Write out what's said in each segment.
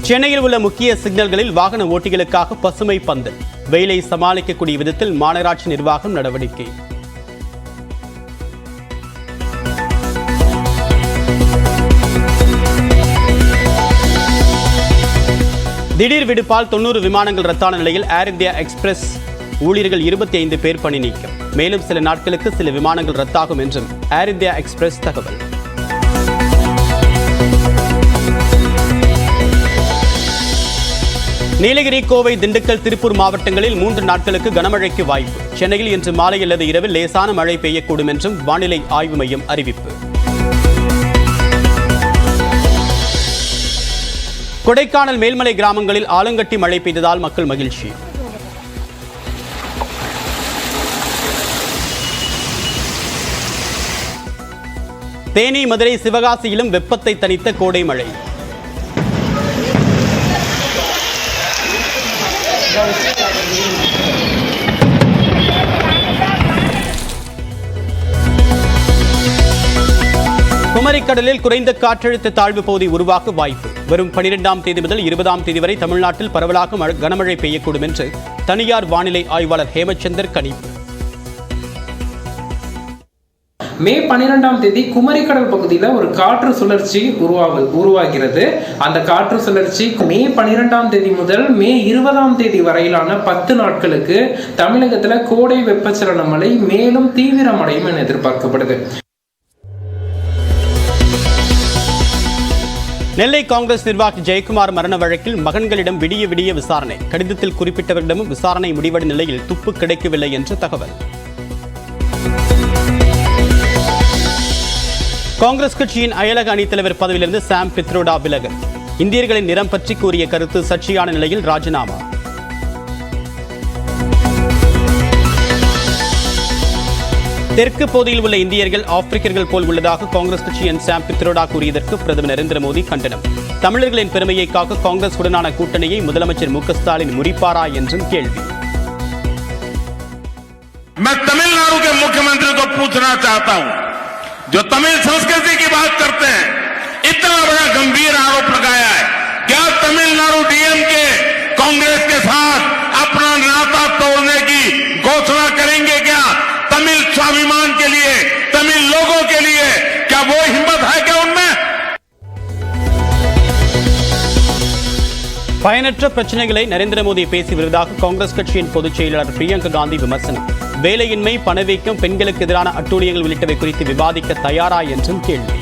சென்னையில் உள்ள முக்கிய சிக்னல்களில் வாகன ஓட்டிகளுக்காக பசுமை பந்தல். வெயிலை சமாளிக்கக்கூடிய விதத்தில் மாநகராட்சி நிர்வாகம் நடவடிக்கை. திடீர் விடுப்பால் 90 விமானங்கள் ரத்தான நிலையில் ஏர் இந்தியா எக்ஸ்பிரஸ் ஊழியர்கள் 25 பேர் பணி நீக்கம். மேலும் சில நாட்களுக்கு சில விமானங்கள் ரத்தாகும் என்றும் ஏர் இந்தியா எக்ஸ்பிரஸ் தகவல். நீலகிரி, கோவை, திண்டுக்கல், திருப்பூர் மாவட்டங்களில் 3 நாட்களுக்கு கனமழைக்கு வாய்ப்பு. சென்னையில் இன்று மாலை அல்லது இரவில் லேசான மழை பெய்யக்கூடும் என்றும் வானிலை ஆய்வு மையம் அறிவிப்பு. கொடைக்கானல் மேல்மலை கிராமங்களில் ஆலங்கட்டி மழை பெய்ததால் மக்கள் மகிழ்ச்சி. தேனி, மதுரை, சிவகாசியிலும் வெப்பத்தை தணித்த கோடை மழை. குமரிக்கடலில் குறைந்த காற்றழுத்த தாழ்வு பகுதி உருவாக வாய்ப்பு. வரும் 12ஆம் தேதி முதல் 20ஆம் தேதி வரை தமிழ்நாட்டில் பரவலாக கனமழை பெய்யக்கூடும் என்று தனியார் வானிலை ஆய்வாளர் ஹேமச்சந்தர் கணிப்பு. மே 12ஆம் தேதி குமரிக்கடல் பகுதியில் ஒரு காற்று சுழற்சி உருவாகிறது. அந்த காற்று சுழற்சி மே 12ஆம் தேதி முதல் மே 20ஆம் தேதி வரையிலான 10 நாட்களுக்கு தமிழகத்தில் கோடை வெப்பச்சலன மழை மேலும் தீவிரமடையும் என எதிர்பார்க்கப்படுது. நெல்லை காங்கிரஸ் நிர்வாகி ஜெயக்குமார் மரண வழக்கில் மகன்களிடம் விடிய விடிய விசாரணை. கடிதத்தில் குறிப்பிட்டவரிடமும் விசாரணை முடிவடைந்த நிலையில் துப்பு கிடைக்கவில்லை என்று தகவல். காங்கிரஸ் கட்சியின் அயலக அணித்தலைவர் பதவியிலிருந்து சாம் பித்ரோடா விலகல். இந்தியர்களின் நிறம் பற்றி கூறிய கருத்து சர்ச்சையான நிலையில் ராஜினாமா. தெற்கு பகுதியில் உள்ள இந்தியர்கள் ஆப்பிரிக்கர்கள் போல் உள்ளதாக காங்கிரஸ் கட்சியின் சாம் பித்ரோடா கூறியதற்கு பிரதமர் நரேந்திர மோடி கண்டனம். தமிழர்களின் பெருமையை காக்க காங்கிரஸ் உடனான கூட்டணியை முதலமைச்சர் மு க ஸ்டாலின் முறிப்பாரா என்றும் கேள்வி. मैं तमिलनाडु के मुख्यमंत्री को पूछना चाहता हूं, जो तमिल संस्कृति की बात करते हैं, इतना बड़ा गंभीर आरोप लगाया है, क्या तमिलनाडु डीएमके कांग्रेस के साथ अपना नाता तोड़ने की घोषणा करेंगे? क्या तमिल स्वाभिमान के लिए, तमिल लोगों के लिए क्या वो हिम्मत है क्या उनमें? பயனற்ற பிரச்சனைகளை நரேந்திர மோடி பேசி வருவதாக காங்கிரஸ் கட்சியின் பொதுச் செயலாளர் பிரியங்கா காந்தி விமர்சனம். வேலையின்மை, பணவீக்கம், பெண்களுக்கு எதிரான அட்டூழியங்கள் உள்ளிட்டவை குறித்து விவாதிக்க தயாரா என்றும் கேள்வி.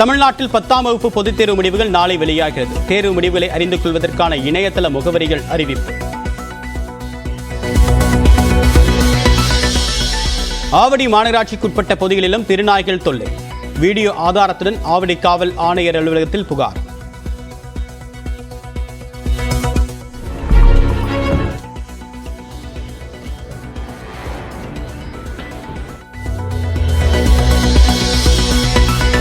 தமிழ்நாட்டில் 10ஆம் வகுப்பு பொதுத் தேர்வு முடிவுகள் நாளை வெளியாகிறது. தேர்வு முடிவுகளை அறிந்து கொள்வதற்கான இணையதள முகவரிகள் அறிவிப்பு. ஆவடி மாநகராட்சிக்குட்பட்ட பகுதிகளிலும் திருநாய்கள் தொல்லை. வீடியோ ஆதாரத்துடன் ஆவடி காவல் ஆணையர் அலுவலகத்தில் புகார்.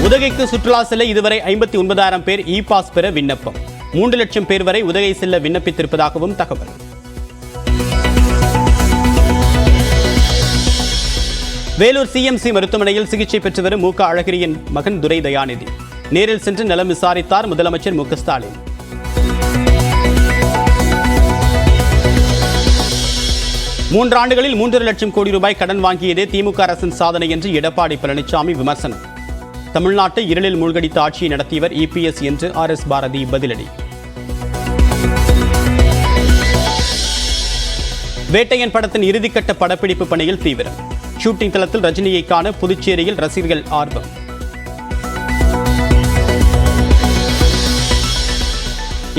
உதகைக்கு சுற்றுலா செல்ல இதுவரை 59,000 பேர் இ பாஸ் பெற விண்ணப்பம். 3 லட்சம் பேர் வரை உதகை செல்ல விண்ணப்பித்திருப்பதாகவும் தகவல். வேலூர் சிஎம்சி மருத்துவமனையில் சிகிச்சை பெற்று வரும் மு க அழகிரியின் மகன் துரை தயாநிதி நேரில் சென்று நலம் விசாரித்தார் முதலமைச்சர் மு க ஸ்டாலின். மூன்றாண்டுகளில் 3.5 லட்சம் கோடி ரூபாய் கடன் வாங்கியதே திமுக அரசின் சாதனை என்று எடப்பாடி பழனிசாமி விமர்சனம். தமிழ்நாட்டை இருளில் மூழ்கடித்த ஆட்சியை நடத்தியவர் இபிஎஸ் என்று RS பாரதி பதிலடி. வேட்டையன் படத்தின் இறுதிக்கட்ட படப்பிடிப்பு பணியில் தீவிரம். ஷூட்டிங் தளத்தில் ரஜினியை காண புதுச்சேரியில் ரசிகர்கள் ஆர்வம்.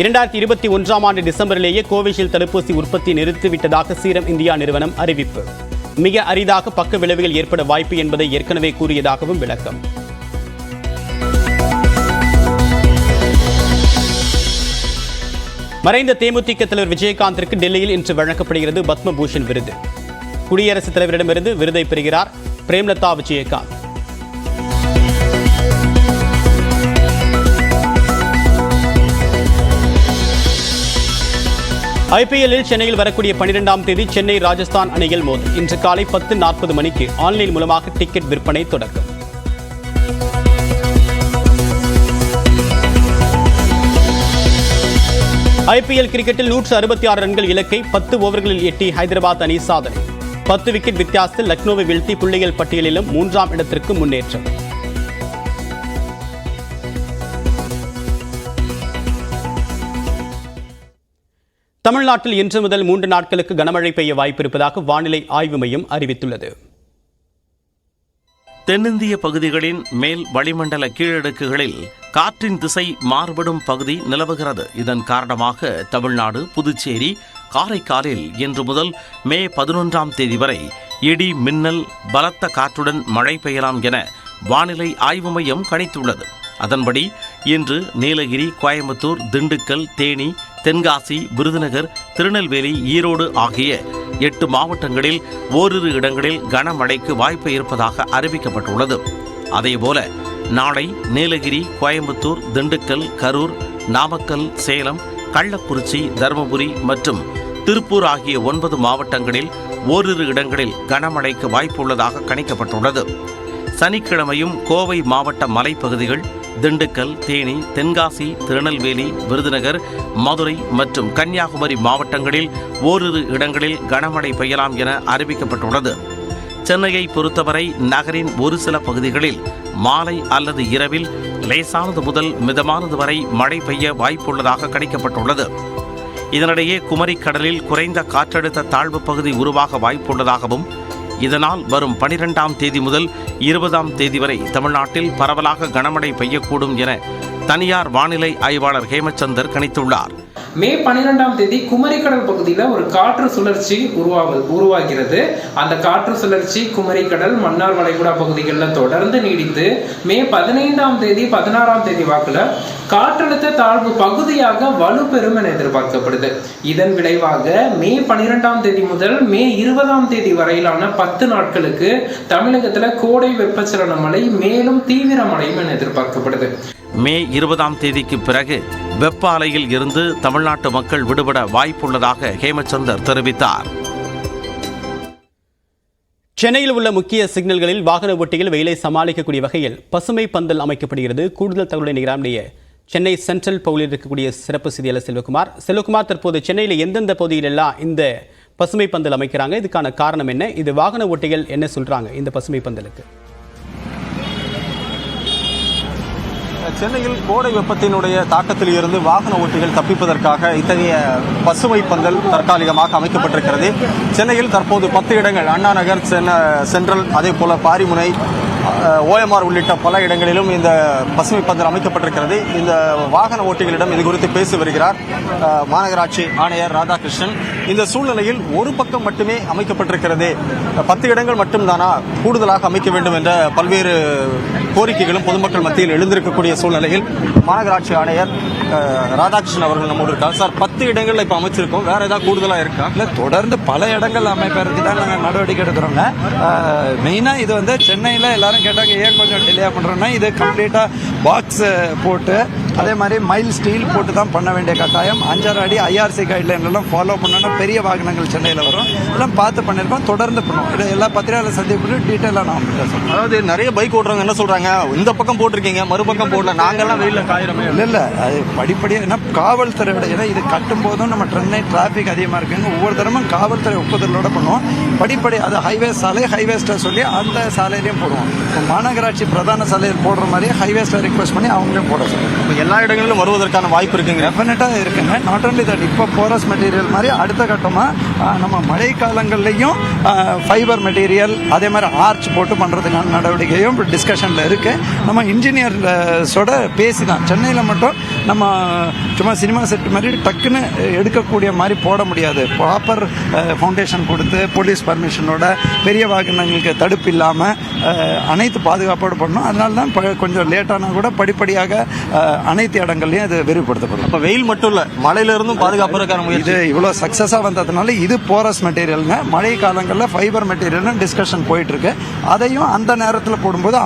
இரண்டாயிரத்தி 21ஆம் ஆண்டு டிசம்பரிலேயே கோவிஷீல்டு தடுப்பூசி உற்பத்தி நிறுத்திவிட்டதாக சீரம் இந்தியா நிறுவனம் அறிவிப்பு. மிக அரிதாக பக்க விளைவுகள் ஏற்பட வாய்ப்பு என்பதை ஏற்கனவே கூறியதாகவும் விளக்கம். மறைந்த தேமுதிக தலைவர் விஜயகாந்திற்கு டெல்லியில் இன்று வழங்கப்படுகிறது பத்ம பூஷன் விருது. குடியரசுத் தலைவரிடமிருந்து விருதை பெறுகிறார் பிரேம்லதா விஜயகாந்த். ஐபிஎல்லில் சென்னையில் வரக்கூடிய 12ஆம் தேதி சென்னை ராஜஸ்தான் அணிகள் மோதும். இன்று காலை 10:40 மணிக்கு ஆன்லைன் மூலமாக டிக்கெட் விற்பனை தொடக்கம். ஐபிஎல் கிரிக்கெட்டில் 166 ரன்கள் இலக்கை 10 ஓவர்களில் எட்டி ஹைதராபாத் அணி சாதனை. 10 விக்கெட் வித்தியாசத்தில் லக்னோவை வீழ்த்தி புள்ளிகள் பட்டியலிலும் 3ஆம் இடத்திற்கு முன்னேற்றம். தமிழ்நாட்டில் இன்று முதல் 3 நாட்களுக்கு கனமழை பெய்ய வாய்ப்பிருப்பதாக வானிலை ஆய்வு மையம் அறிவித்துள்ளது. தென்னிந்திய பகுதிகளின் மேல் வளிமண்டல கீழடுக்குகளில் காற்றின் திசை மாறுபடும் பகுதி நிலவுகிறது. இதன் காரணமாக தமிழ்நாடு, புதுச்சேரி, காரைக்காலில் இன்று முதல் மே 11ஆம் தேதி வரை இடி, மின்னல், பலத்த காற்றுடன் மழை பெய்யலாம் என வானிலை ஆய்வு மையம் கணித்துள்ளது. அதன்படி இன்று நீலகிரி, கோயம்புத்தூர், திண்டுக்கல், தேனி, தென்காசி, விருதுநகர், திருநெல்வேலி, ஈரோடு ஆகிய 8 மாவட்டங்களில் ஓரிரு இடங்களில் கனமழைக்கு வாய்ப்பு இருப்பதாக அறிவிக்கப்பட்டுள்ளது. அதேபோல நாளை நீலகிரி, கோயம்புத்தூர், திண்டுக்கல், கரூர், நாமக்கல், சேலம், கள்ளக்குறிச்சி, தருமபுரி மற்றும் திருப்பூர் ஆகிய 9 மாவட்டங்களில் ஓரிரு இடங்களில் கனமழைக்கு வாய்ப்பு உள்ளதாக கணிக்கப்பட்டுள்ளது. சனிக்கிழமையும் கோவை மாவட்ட மலைப்பகுதிகள், திண்டுக்கல், தேனி, தென்காசி, திருநெல்வேலி, விருதுநகர், மதுரை மற்றும் கன்னியாகுமரி மாவட்டங்களில் ஓரிரு இடங்களில் கனமழை பெய்யலாம் என அறிவிக்கப்பட்டுள்ளது. சென்னையை பொறுத்தவரை நகரின் ஒரு சில பகுதிகளில் மாலை அல்லது இரவில் லேசானது முதல் மிதமானது வரை மழை பெய்ய வாய்ப்புள்ளதாக கணிக்கப்பட்டுள்ளது. இதனிடையே குமரிக்கடலில் குறைந்த காற்றழுத்த தாழ்வு பகுதி உருவாக வாய்ப்புள்ளதாகவும் இதனால் வரும் 12ஆம் தேதி முதல் 20ஆம் தேதி வரை தமிழ்நாட்டில் பரவலாக கனமழை பெய்யக்கூடும் என தனியார் வானிலை ஆய்வாளர் ஹேமச்சந்தர் கணித்துள்ளார். மே 12ஆம் தேதி குமரிக்கடல் பகுதியில் ஒரு காற்று சுழற்சி உருவாகிறது. அந்த காற்று சுழற்சி குமரிக்கடல், மன்னார் வளைகுடா பகுதிகளில் தொடர்ந்து நீடித்து மே 15ஆம் தேதி 16ஆம் தேதி வாக்குல காற்றழுத்த தாழ்வு பகுதியாக வலுப்பெறும் என எதிர்பார்க்கப்படுது. இதன் விளைவாக மே 12ஆம் தேதி முதல் மே 20ஆம் தேதி வரையிலான 10 நாட்களுக்கு தமிழகத்தில் கோடை வெப்பச்சலன மழை மேலும் தீவிரமடையும் என எதிர்பார்க்கப்படுது. மே 20ஆம் தேதிக்கு பிறகு வெப்ப அலையில் இருந்து தமிழ்நாட்டு மக்கள் விடுபட வாய்ப்புள்ளதாக ஹேமச்சந்தர் தெரிவித்தார். சென்னையில் உள்ள முக்கிய சிக்னல்களில் வாகன ஓட்டிகள் வெயிலை சமாளிக்கக்கூடிய வகையில் பசுமை பந்தல் அமைக்கப்படுகிறது. கூடுதல் தகவலை நிகழ்ச்சிய சென்னை சென்ட்ரல் பகுதியில் இருக்கக்கூடிய சிறப்பு செய்தியாளர் செல்வகுமார், தற்போது சென்னையில் எந்தெந்த பகுதியிலெல்லாம் இந்த பசுமை பந்தல் அமைக்கிறாங்க? இதுக்கான காரணம் என்ன? இது வாகன ஓட்டிகள் என்ன சொல்றாங்க இந்த பசுமை பந்தலுக்கு? சென்னையில் கோடை வெப்பத்தினுடைய தாக்கத்தில் இருந்து வாகன ஓட்டிகள் தப்பிப்பதற்காக இத்தகைய பசுமை பந்தல் தற்காலிகமாக அமைக்கப்பட்டிருக்கிறது. சென்னையில் தற்போது 10 இடங்கள், அண்ணா நகர், சென்ட்ரல், அதே போல பாரிமுனை, OMR உள்ளிட்ட பல இடங்களிலும் இந்த பசுமை பந்தல் அமைக்கப்பட்டிருக்கிறது. இந்த வாகன ஓட்டிகளிடம் இது குறித்து பேசி வருகிறார் மாநகராட்சி ஆணையர் ராதாகிருஷ்ணன். இந்த சூழ்நிலையில் ஒரு பக்கம் மட்டுமே அமைக்கப்பட்டிருக்கிறது, 10 இடங்கள் மட்டும்தானா, கூடுதலாக அமைக்க வேண்டும் என்ற பல்வேறு கோரிக்கைகளும் பொதுமக்கள் மத்தியில் எழுந்திருக்கக்கூடிய சூழ்நிலையில் மாநகராட்சி ஆணையர் ராதாகிருஷ்ணன் அவர்கள் நம்மோடு இருக்காங்க. சார், 10 இடங்கள்ல இப்ப அமைச்சிருக்கோம், வேற ஏதாவது கூடுதலா இருக்கா? இல்ல, தொடர்ந்து பல இடங்கள் அமைப்பதற்கு தான் நாங்கள் நடவடிக்கை எடுக்கிறோங்க. மெயினா இது வந்து சென்னையில எல்லாரும் கேட்டாங்க ஏன் கொஞ்சம் டிலே பண்றோம்னா, இது கம்ப்ளீட்டா பாக்ஸ் போட்டு அதே மாதிரி மைல் ஸ்டீல் போட்டு தான் பண்ண வேண்டிய கட்டாயம். 5.5 அடி IRC கைட்லைன் எல்லாம் ஃபாலோ பண்ணணும். பெரிய வாகனங்கள் சென்னையில் வரும், எல்லாம் பார்த்து பண்ணிருக்கோம், தொடர்ந்து பண்ணுவோம். இது எல்லா பத்திரிகையாளர் சந்திப்பு டீட்டெயிலாக நான் சொல்றேன். அதாவது நிறைய பைக் ஓட்டுறவங்க என்ன சொல்றாங்க, இந்த பக்கம் போட்டிருக்கீங்க, மறுபக்கம் போடல, நாங்கெல்லாம் வெயில காயிரமே. இல்ல அது படிப்படியாக ஏன்னா காவல்துறை ஏன்னா இது கட்டும் போதும் நம்ம சென்னை டிராபிக் அதிகமாக இருக்குங்க. ஒவ்வொரு தரமும் காவல்துறை ஒப்புதலோட பண்ணுவோம். படிப்படி அது ஹைவே சாலை, ஹைவேஸ்ட சொல்லி அந்த சாலையிலையும் போடுவோம். இப்போ மாநகராட்சி பிரதான சாலையில் போடுற மாதிரியே ஹைவேஸ்ட ரிக்வஸ்ட் பண்ணி அவங்களையும் போட சொல்லுவோம். எல்லா இடங்களிலும் வருவதற்கான வாய்ப்பு இருக்குங்க. டெஃபினட்டா இருக்குங்க. நாட் ஒன்லி தட், இப்போ போரஸ் மெட்டீரியல் மாதிரி அடுத்த கட்டமா நம்ம மழை காலங்கள்லையும் ஃபைபர் மெட்டீரியல் அதே மாதிரி ஆர்ச் போட்டு பண்றதுக்கான நடவடிக்கையும் டிஸ்கஷன்ல இருக்கு. நம்ம இன்ஜினியர்ஸோட பேசி தான் சென்னையில் மட்டும் நம்ம சும்மா சினிமா செட் மாதிரி டக்குன்னு எடுக்கக்கூடிய மாதிரி போட முடியாது. ப்ராப்பர் ஃபவுண்டேஷன் கொடுத்து போலீஸ் பர்மிஷனோட பெரிய வாகனங்களுக்கு தடுப்பு இல்லாமல் அனைத்து பாதுகாப்போடு பண்ணணும். அதனால தான் கொஞ்சம் லேட்டானா கூட படிப்படியாக அனைத்து இடங்கள்லையும் இது விரிவுபடுத்தப்படும். அப்ப வெயில் மட்டும் இல்ல, மழையிலிருந்தும் பாதுகாப்பதற்கான முயற்சி. இது இவ்வளவு சக்சஸா வந்ததுனால இது போரஸ் மெட்டீரியலுங்க. மழை காலங்களில் ஃபைபர் மெட்டீரியல் டிஸ்கஷன் போயிட்டு இருக்கு. அதையும் அந்த நேரத்தில் போடும்போது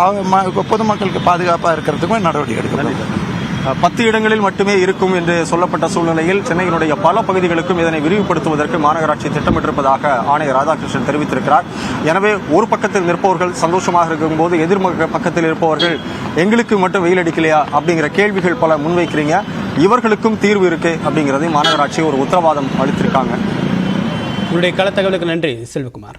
பொதுமக்களுக்கு பாதுகாப்பாக இருக்கிறதுக்கும் நடவடிக்கை எடுக்கணும். 10 இடங்களில் மட்டுமே இருக்கும் என்று சொல்லப்பட்ட சூழ்நிலையில் சென்னையினுடைய பல பகுதிகளுக்கும் இதனை விரிவுபடுத்துவதற்கு மாநகராட்சி திட்டமிட்டிருப்பதாக ஆணையர் ராதாகிருஷ்ணன் தெரிவித்திருக்கிறார். எனவே ஒரு பக்கத்தில் நிற்பவர்கள் சந்தோஷமாக இருக்கும்போது எதிர் பக்கத்தில் இருப்பவர்கள் எங்களுக்கு மட்டும் வெயில் அடிக்கலையா அப்படிங்கிற கேள்விகள் பல முன்வைக்கிறீங்க. இவர்களுக்கும் தீர்வு இருக்கு அப்படிங்கிறது மாநகராட்சி ஒரு உத்தரவாதம் அளித்திருக்காங்க. உங்களுடைய கள தகவலுக்கு நன்றி செல்வகுமார்.